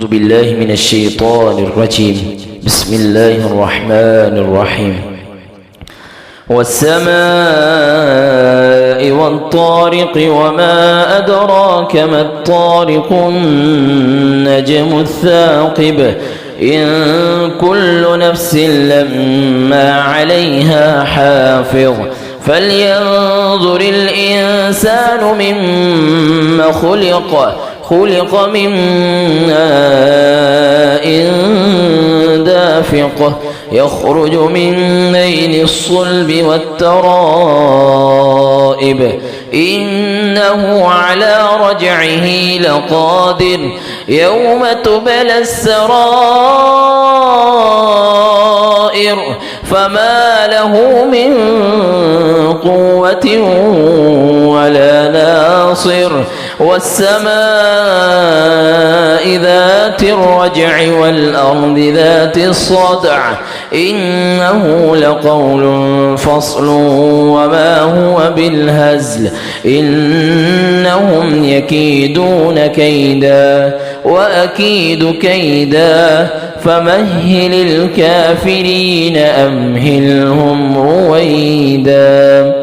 أعوذ بالله من الشيطان الرجيم. بسم الله الرحمن الرحيم. والسماء والطارق وما أدراك ما الطارق النجم الثاقب إن كل نفس لما عليها حافظ فلينظر الإنسان مما خلق من ماء دافق يخرج من بين الصلب والترائب إنه على رجعه لقادر يوم تبلى السرائر فما له من قوة ولا ناصر والسماء ذات الرجع والأرض ذات الصدع إنه لقول فصل وما هو بالهزل إنهم يكيدون كيدا وأكيد كيدا فمهل الكافرين أمهلهم رويدا.